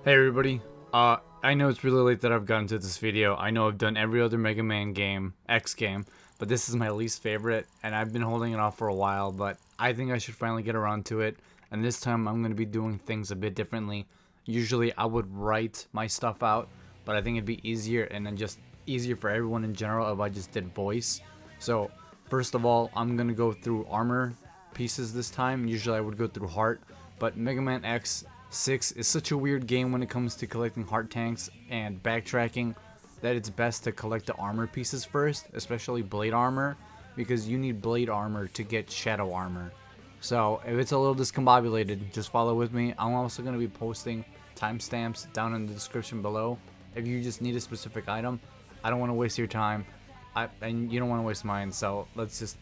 Hey everybody, I know it's really late that I've gotten to this video. I know I've done every other Mega Man game, X game, but this is my least favorite, and I've been holding it off for a while, but I think I should finally get around to it, and this time I'm going to be doing things a bit differently. Usually I would write my stuff out, but I think it'd be easier, and then just easier for everyone in general if I just did voice. So, first of all, I'm going to go through armor pieces this time. Usually I would go through heart, but Mega Man X6 is such a weird game when it comes to collecting heart tanks and backtracking that it's best to collect the armor pieces first, especially blade armor, because you need blade armor to get shadow armor. So if it's a little discombobulated, just follow with me. I'm also going to be posting timestamps down in the description below if you just need a specific item. I don't want to waste your time, and you don't want to waste mine, so let's just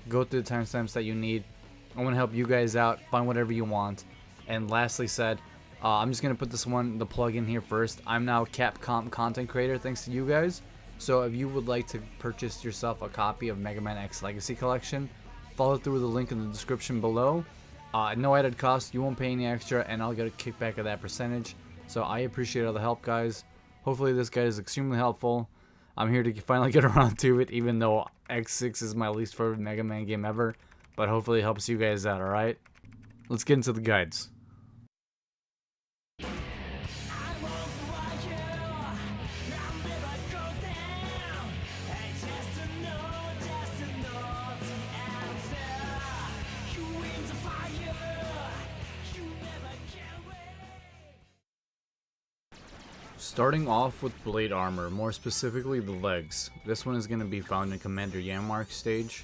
go through the timestamps that you need. I want to help you guys out, find whatever you want. And lastly said, I'm just going to put the plug in here first. I'm now a Capcom content creator thanks to you guys. So if you would like to purchase yourself a copy of Mega Man X Legacy Collection, follow through the link in the description below. No added cost, you won't pay any extra, and I'll get a kickback of that percentage. So I appreciate all the help, guys. Hopefully this guide is extremely helpful. I'm here to finally get around to it, even though X6 is my least favorite Mega Man game ever. But hopefully it helps you guys out, alright? Let's get into the guides. Starting off with blade armor, more specifically the legs. This one is going to be found in Commander Yanmark stage.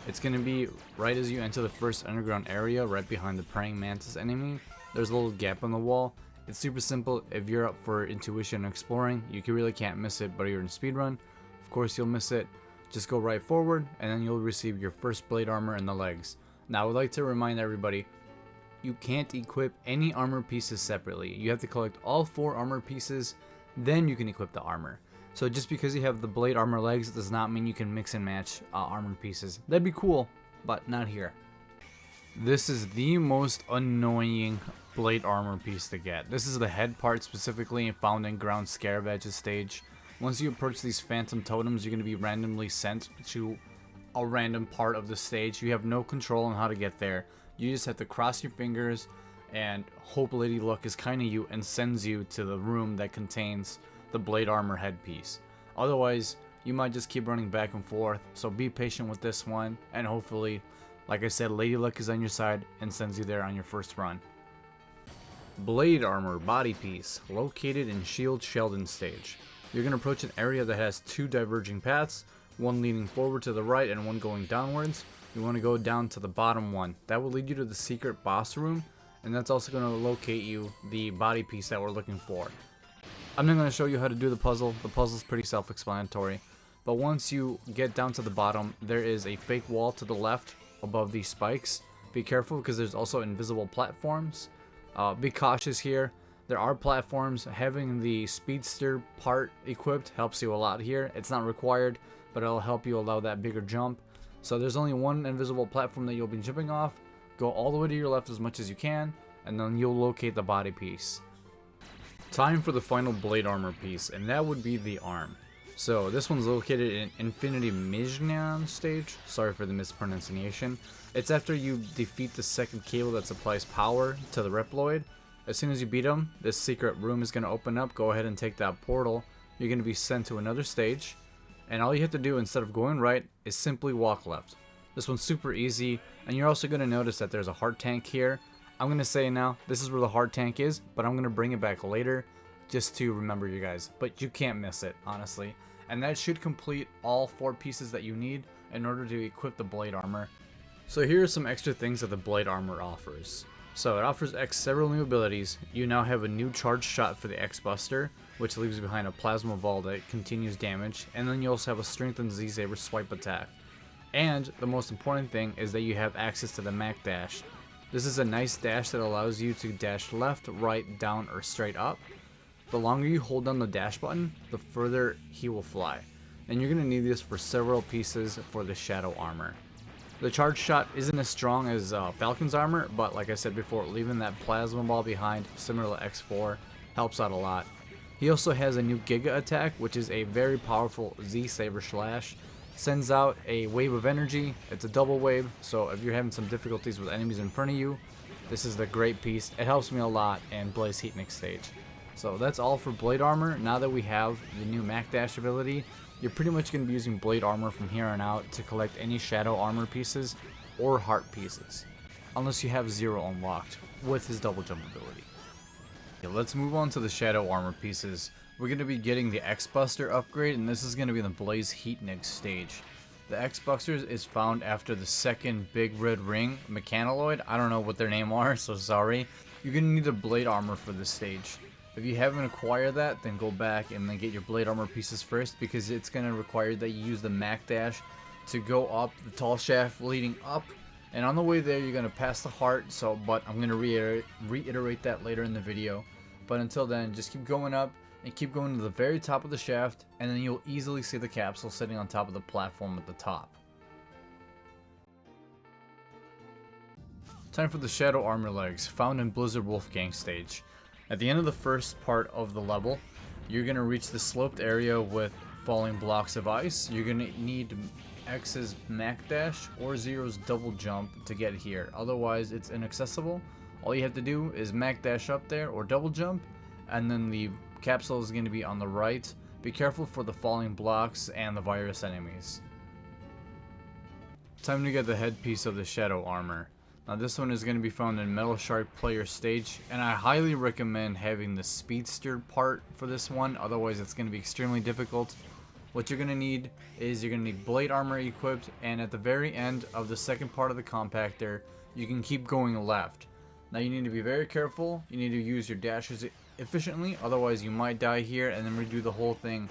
It's going to be right as you enter the first underground area, right behind the praying mantis enemy. There's a little gap on the wall. It's super simple. If you're up for intuition and exploring, you really can't miss it, but you're in speedrun, of course you'll miss it. Just go right forward, and then you'll receive your first blade armor in the legs. Now I would like to remind everybody, you can't equip any armor pieces separately. You have to collect all 4 armor pieces, then you can equip the armor. So just because you have the blade armor legs does not mean you can mix and match armor pieces. That'd be cool, but not here. This is the most annoying blade armor piece to get. This is the head part specifically found in ground Scaravich's stage. Once you approach these phantom totems, you're going to be randomly sent to a random part of the stage. You have no control on how to get there. You just have to cross your fingers and hope Lady Luck is kind to you and sends you to the room that contains the blade armor headpiece. Otherwise, you might just keep running back and forth, so be patient with this one, and hopefully, like I said, Lady Luck is on your side and sends you there on your first run. Blade armor body piece, located in Sheldon stage. You're going to approach an area that has 2 diverging paths, one leaning forward to the right and one going downwards. You want to go down to the bottom one. That will lead you to the secret boss room, and that's also going to locate you the body piece that we're looking for. I'm not going to show you how to do the puzzle. The puzzle is pretty self-explanatory. But once you get down to the bottom, there is a fake wall to the left above these spikes. Be careful because there's also invisible platforms. Be cautious here. There are platforms. Having the speedster part equipped helps you a lot here. It's not required, but it'll help you allow that bigger jump. So there's only one invisible platform that you'll be jumping off. Go all the way to your left as much as you can, and then you'll locate the body piece. Time for the final blade armor piece, and that would be the arm. So this one's located in Infinity Mijinion stage. Sorry for the mispronunciation. It's after you defeat the second cable that supplies power to the Reploid. As soon as you beat him, this secret room is going to open up. Go ahead and take that portal. You're going to be sent to another stage, and all you have to do instead of going right is simply walk left. This one's super easy, and you're also going to notice that there's a heart tank here. I'm going to say now, this is where the heart tank is, but I'm going to bring it back later just to remember you guys. But you can't miss it, honestly. And that should complete all 4 pieces that you need in order to equip the blade armor. So here are some extra things that the blade armor offers. So it offers X several new abilities. You now have a new charge shot for the X Buster, which leaves behind a plasma ball that continues damage. And then you also have a strengthened Z-Saber swipe attack. And the most important thing is that you have access to the Mac Dash. This is a nice dash that allows you to dash left, right, down, or straight up. The longer you hold down the dash button, the further he will fly. And you're going to need this for several pieces for the shadow armor. The charge shot isn't as strong as Falcon's armor, but like I said before, leaving that plasma ball behind, similar to X4, Helps out a lot. He also has a new Giga attack, which is a very powerful Z-Saber slash. Sends out a wave of energy. It's a double wave, so if you're having some difficulties with enemies in front of you, this is the great piece. It helps me a lot in Blaze Heatnix stage. So that's all for Blade Armor. Now that we have the new Mac Dash ability, you're pretty much going to be using Blade Armor from here on out to collect any Shadow Armor pieces or Heart pieces. Unless you have Zero unlocked with his double jump ability. Okay, let's move on to the Shadow Armor pieces. We're going to be getting the X-Buster upgrade, and this is going to be in the Blaze Heatnix stage. The X-Buster is found after the second Big Red Ring, Mechanoid. I don't know what their name are, so sorry. You're going to need a Blade Armor for this stage. If you haven't acquired that, then go back and then get your Blade Armor pieces first, because it's going to require that you use the Mac Dash to go up the tall shaft leading up. And on the way there, you're going to pass the heart, but I'm going to reiterate that later in the video. But until then, just keep going up and keep going to the very top of the shaft, and then you'll easily see the capsule sitting on top of the platform at the top. Time for the Shadow Armor legs, found in Blizzard Wolfgang stage. At the end of the first part of the level, you're going to reach the sloped area with falling blocks of ice. You're going to need X's Mac Dash or Zero's double jump to get here. Otherwise, it's inaccessible. All you have to do is Mac Dash up there or double jump, and then the capsule is going to be on the right. Be careful for the falling blocks and the virus enemies. Time to get the headpiece of the Shadow Armor. Now this one is going to be found in Metal Shark player stage, and I highly recommend having the speedster part for this one, otherwise it's going to be extremely difficult. What you're going to need is you're going to need Blade Armor equipped, and at the very end of the second part of the compactor, you can keep going left. Now you need to be very careful, you need to use your dashes efficiently, otherwise you might die here and then redo the whole thing.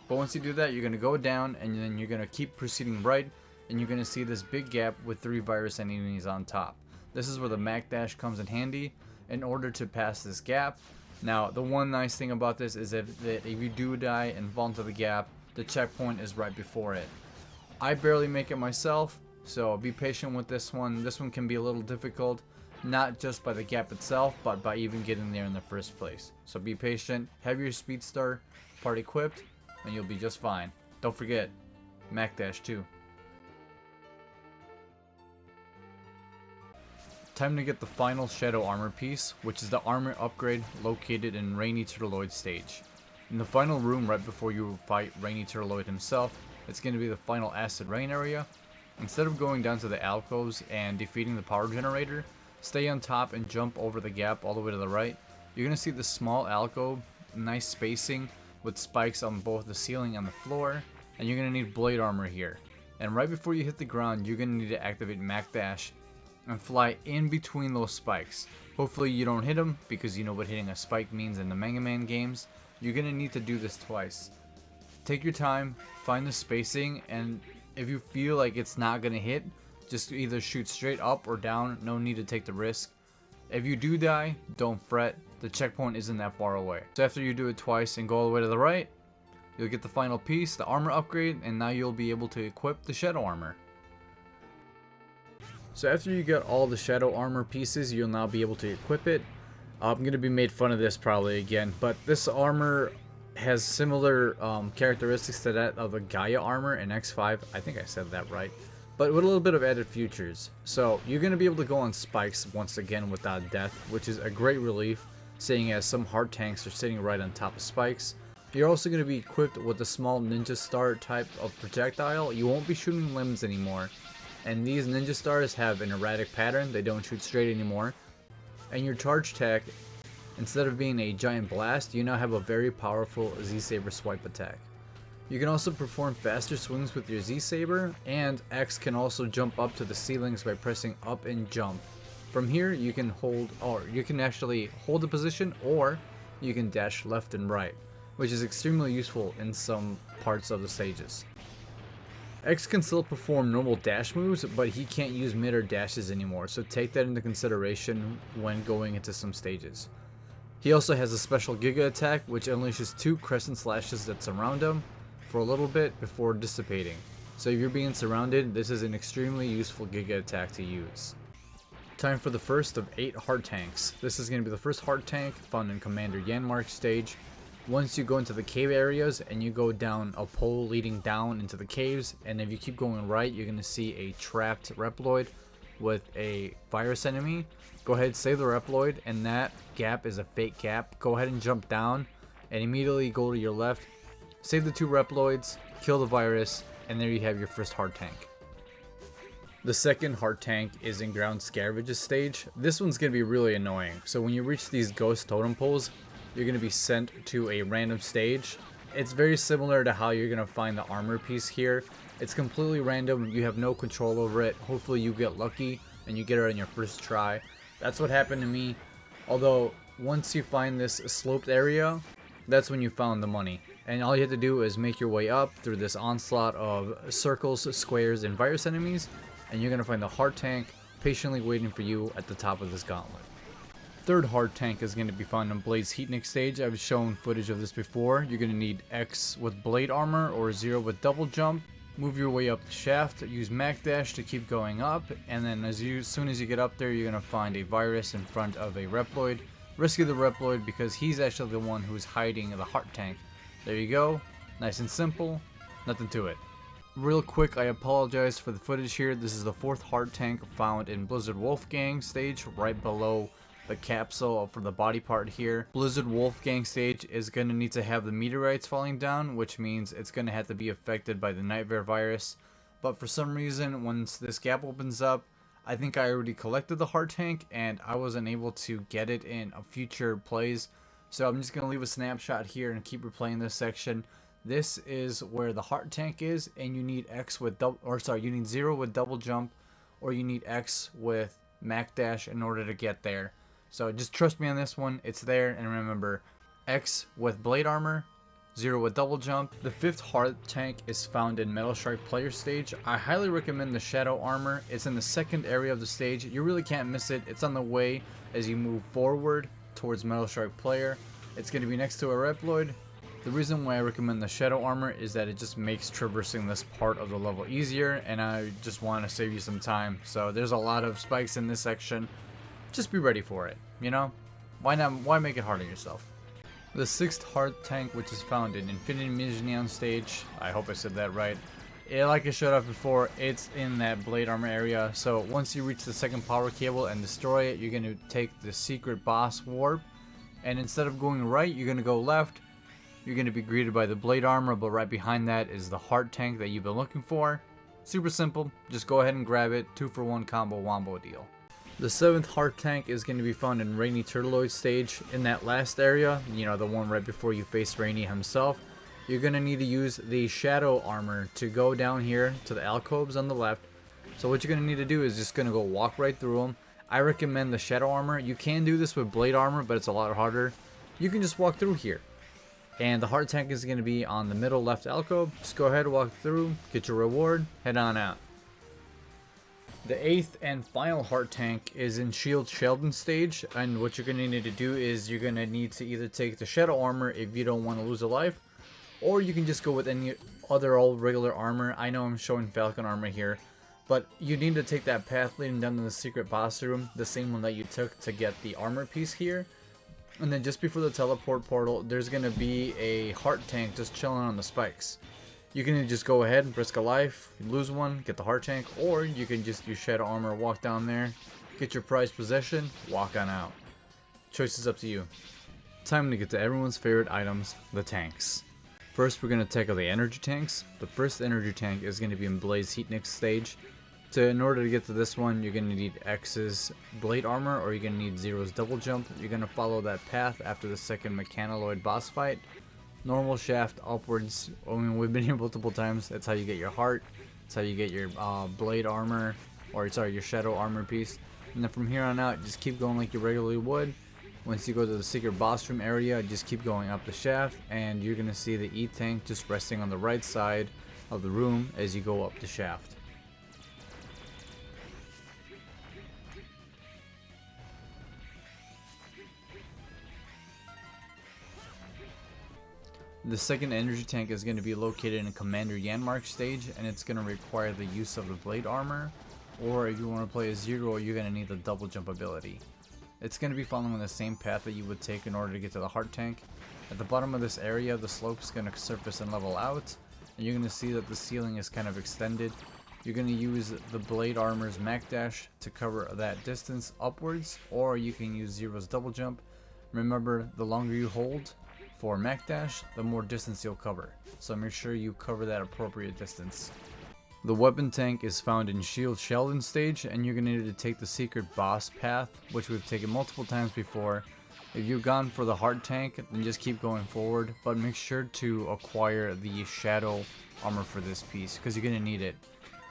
But once you do that, you're going to go down, and then you're going to keep proceeding right, and you're going to see this big gap with 3 virus enemies on top. This is where the Mac Dash comes in handy in order to pass this gap. Now the one nice thing about this is that if you do die and fall into the gap, the checkpoint is right before it. I barely make it myself, so be patient with this one. This one can be a little difficult, not just by the gap itself, but by even getting there in the first place. So be patient, have your Speedstar part equipped, and you'll be just fine. Don't forget, Mac Dash 2. Time to get the final Shadow Armor piece, which is the armor upgrade located in Rainy Turtloid stage. In the final room right before you fight Rainy Turtloid himself, it's going to be the final Acid Rain area. Instead of going down to the alcoves and defeating the power generator, stay on top and jump over the gap all the way to the right. You're going to see the small alcove, nice spacing with spikes on both the ceiling and the floor, and you're going to need Blade Armor here. And right before you hit the ground, you're going to need to activate Mac Dash and fly in between those spikes. Hopefully you don't hit them, because you know what hitting a spike means in the MegaMan games. You're going to need to do this twice. Take your time, find the spacing, and if you feel like it's not going to hit, just either shoot straight up or down. No need to take the risk. If you do die, don't fret. The checkpoint isn't that far away. So after you do it twice and go all the way to the right, you'll get the final piece, the armor upgrade, and now you'll be able to equip the Shadow Armor. So after you get all the Shadow Armor pieces, you'll now be able to equip it. I'm going to be made fun of this probably again, but this armor has similar characteristics to that of the Gaia armor in X5. I think I said that right. But with a little bit of added features. So you're going to be able to go on spikes once again without death, which is a great relief, seeing as some hard tanks are sitting right on top of spikes. You're also going to be equipped with a small ninja star type of projectile. You won't be shooting limbs anymore. And these ninja stars have an erratic pattern, they don't shoot straight anymore. And your charge attack, instead of being a giant blast, you now have a very powerful Z-Saber swipe attack. You can also perform faster swings with your Z-Saber, and X can also jump up to the ceilings by pressing up and jump. From here you can actually hold the position, or you can dash left and right, which is extremely useful in some parts of the stages. X can still perform normal dash moves, but he can't use mid-air dashes anymore, so take that into consideration when going into some stages. He also has a special Giga attack, which unleashes 2 crescent slashes that surround him for a little bit before dissipating. So if you're being surrounded, this is an extremely useful Giga attack to use. Time for the first of 8 heart tanks. This is going to be the first heart tank found in Commander Yanmark stage. Once you go into the cave areas and you go down a pole leading down into the caves, and if you keep going right, you're going to see a trapped Reploid with a virus enemy. Go ahead, save the Reploid, and that gap is a fake gap. Go ahead and jump down and immediately go to your left, save the 2 Reploids, kill the virus, and there you have your first heart tank. The second heart tank is in ground Scaravich's stage. This one's going to be really annoying. So when you reach these ghost totem poles, you're going to be sent to a random stage. It's very similar to how you're going to find the armor piece here. It's completely random. You have no control over it. Hopefully you get lucky and you get it on your first try. That's what happened to me. Although once you find this sloped area, that's when you found the money. And all you have to do is make your way up through this onslaught of circles, squares, and virus enemies. And you're going to find the heart tank patiently waiting for you at the top of this gauntlet. Third heart tank is going to be found on Blade's Heatnix stage. I've shown footage of this before. You're going to need X with blade armor or 0 with double jump. Move your way up the shaft, use Mac Dash to keep going up, and then as soon as you get up there, you're going to find a virus in front of a Reploid. Rescue the Reploid because he's actually the one who's hiding the heart tank. There you go. Nice and simple. Nothing to it. Real quick, I apologize for the footage here. This is the 4th heart tank found in Blizzard Wolfgang stage, right below the capsule for the body part here. Blizzard Wolfgang stage is going to need to have the meteorites falling down, which means it's going to have to be affected by the Nightmare virus. But for some reason, once this gap opens up, I think I already collected the heart tank and I wasn't able to get it in a future plays. So I'm just going to leave a snapshot here and keep replaying this section. This is where the heart tank is, and you need you need 0 with double jump, or you need X with Mac Dash in order to get there. So just trust me on this one, it's there, and remember, X with blade armor, 0 with double jump. The 5th heart tank is found in Metal Strike player stage. I highly recommend the shadow armor. It's in the 2nd area of the stage. You really can't miss it. It's on the way as you move forward towards Metal Strike player. It's going to be next to a Reploid. The reason why I recommend the shadow armor is that it just makes traversing this part of the level easier, and I just want to save you some time. So there's a lot of spikes in this section. Just be ready for it, you know? Why make it hard on yourself? The 6th heart tank, which is found in Infinity Mijinion stage, I hope I said that right. Like I showed off before, it's in that blade armor area. So once you reach the 2nd power cable and destroy it, you're going to take the secret boss warp, and instead of going right, you're going to go left. You're going to be greeted by the blade armor, but right behind that is the heart tank that you've been looking for. Super simple, just go ahead and grab it, 2-for-1 combo wombo deal. The 7th heart tank is going to be found in Rainy Turtloid stage. In that last area, you know, the one right before you face Rainy himself, you're going to need to use the shadow armor to go down here to the alcoves on the left. So what you're going to need to do is just going to go walk right through them. I recommend the shadow armor. You can do this with blade armor, but it's a lot harder. You can just walk through here. And the heart tank is going to be on the middle left alcove. Just go ahead, walk through, get your reward, head on out. The 8th and final heart tank is in Sheldon stage, and what you're going to need to do is you're going to need to either take the shadow armor if you don't want to lose a life, or you can just go with any other old regular armor. I know I'm showing Falcon armor here, but you need to take that path leading down to the secret boss room, the same one that you took to get the armor piece here. And then just before the teleport portal, there's going to be a heart tank just chilling on the spikes. You can just go ahead and risk a life, lose one, get the heart tank, or you can just use shadow armor, walk down there, get your prized possession, walk on out. Choice is up to you. Time to get to everyone's favorite items, the tanks. First, we're going to tackle the energy tanks. The first energy tank is going to be in Blade's Heatnix stage. In order to get to this one, you're going to need X's blade armor, or you're going to need 0's double jump. You're going to follow that path after the 2nd Mechanoid boss fight. Normal shaft upwards. I mean, we've been here multiple times. That's how you get your heart. That's how you get your blade armor, or sorry, your shadow armor piece. And then from here on out, just keep going like you regularly would. Once you go to the secret boss room area, just keep going up the shaft, and you're going to see the E tank just resting on the right side of the room as you go up the shaft. The 2nd energy tank is going to be located in Commander Yanmark stage, and it's going to require the use of the blade armor or if you want to play as Zero, you're going to need the double jump ability. It's going to be following the same path that you would take in order to get to the heart tank. At the bottom of this area, the slope is going to surface and level out, and you're going to see that the ceiling is kind of extended. You're going to use the Blade Armor's Mac Dash to cover that distance upwards, or you can use Zero's double jump. Remember, the longer you hold for Mac Dash, the more distance you'll cover, so make sure you cover that appropriate distance. The weapon tank is found in Sheldon stage, and you're going to need to take the secret boss path, which we've taken multiple times before. If you've gone for the heart tank, then just keep going forward, but make sure to acquire the shadow armor for this piece, because you're going to need it.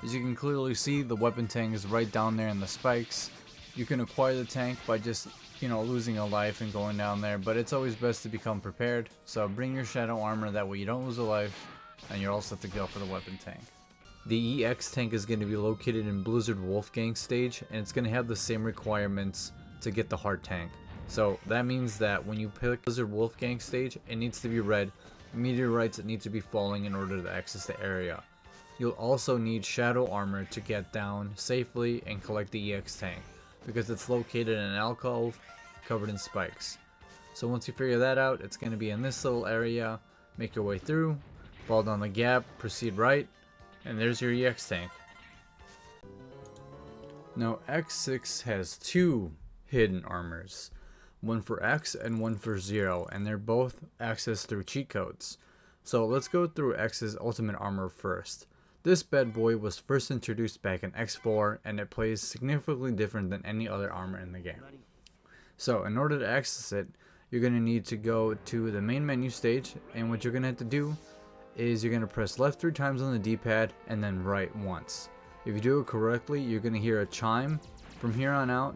As you can clearly see, the weapon tank is right down there in the spikes. You can acquire the tank by just, losing a life and going down there, but it's always best to become prepared. So bring your shadow armor, that way you don't lose a life, and you're all set to go for the weapon tank. The EX tank is going to be located in Blizzard Wolfgang stage, and it's going to have the same requirements to get the heart tank. So that means that when you pick Blizzard Wolfgang stage, it needs to be red. Meteorites need to be falling in order to access the area. You'll also need shadow armor to get down safely and collect the EX tank, because it's located in an alcove covered in spikes. So once you figure that out, it's going to be in this little area. Make your way through, fall down the gap, proceed right, and there's your EX tank. Now X6 has two hidden armors, one for X and one for Zero, and they're both accessed through cheat codes. So let's go through X's ultimate armor first. This bad boy was first introduced back in X4, and it plays significantly different than any other armor in the game. So in order to access it, you're going to need to go to the main menu stage, and what you're going to have to do is you're going to press left 3 times on the D-pad and then right once. If you do it correctly, you're going to hear a chime. From here on out,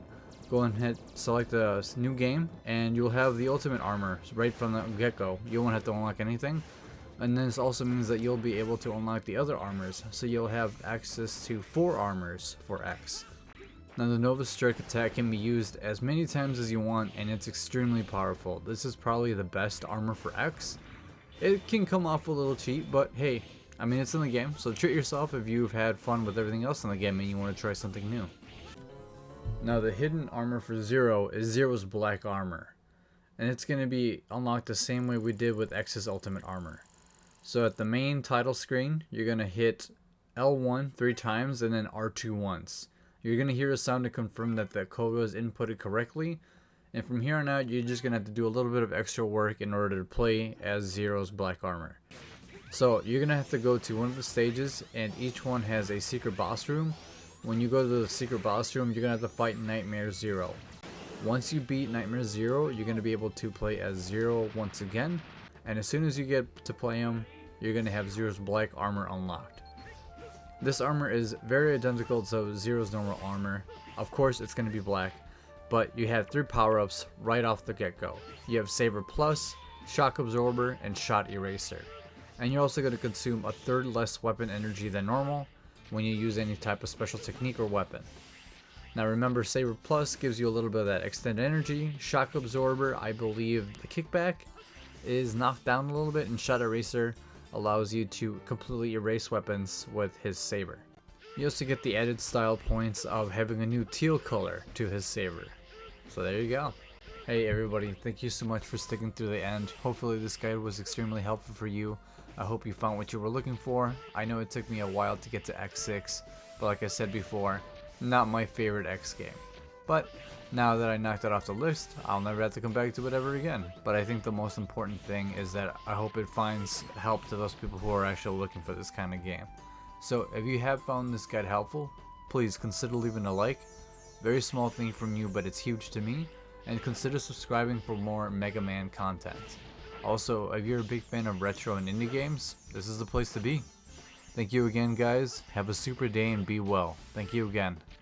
go ahead, select a new game, and you'll have the ultimate armor right from the get-go. You won't have to unlock anything. And this also means that you'll be able to unlock the other armors, so you'll have access to 4 armors for X. Now the Nova Strike attack can be used as many times as you want, and it's extremely powerful. This is probably the best armor for X. It can come off a little cheap, but hey, I mean, it's in the game, so treat yourself if you've had fun with everything else in the game and you want to try something new. Now the hidden armor for Zero is Zero's black armor, and it's going to be unlocked the same way we did with X's ultimate armor. So at the main title screen, you're going to hit L1 3 times and then R2 once. You're going to hear a sound to confirm that the code was inputted correctly, and from here on out, you're just going to have to do a little bit of extra work in order to play as Zero's black armor. So you're going to have to go to one of the stages, and each one has a secret boss room. When you go to the secret boss room, you're going to have to fight Nightmare Zero. Once you beat Nightmare Zero, you're going to be able to play as Zero once again, and as soon as you get to play him, you're going to have Zero's black armor unlocked. This armor is very identical to Zero's normal armor. Of course, it's going to be black, but you have 3 power-ups right off the get-go. You have Saber Plus, Shock Absorber, and Shot Eraser. And you're also going to consume 1/3 less weapon energy than normal when you use any type of special technique or weapon. Now remember, Saber Plus gives you a little bit of that extended energy. Shock Absorber, I believe the kickback is knocked down a little bit, and Shot Eraser allows you to completely erase weapons with his saber. You also get the added style points of having a new teal color to his saber. So there you go. Hey everybody, thank you so much for sticking through the end. Hopefully this guide was extremely helpful for you. I hope you found what you were looking for. I know it took me a while to get to X6, but like I said before, not my favorite X game. But now that I knocked it off the list, I'll never have to come back to it ever again. But I think the most important thing is that I hope it finds help to those people who are actually looking for this kind of game. So if you have found this guide helpful, please consider leaving a like. Very small thing from you, but it's huge to me. And consider subscribing for more MegaMan content. Also, if you're a big fan of retro and indie games, this is the place to be. Thank you again, guys. Have a super day and be well. Thank you again.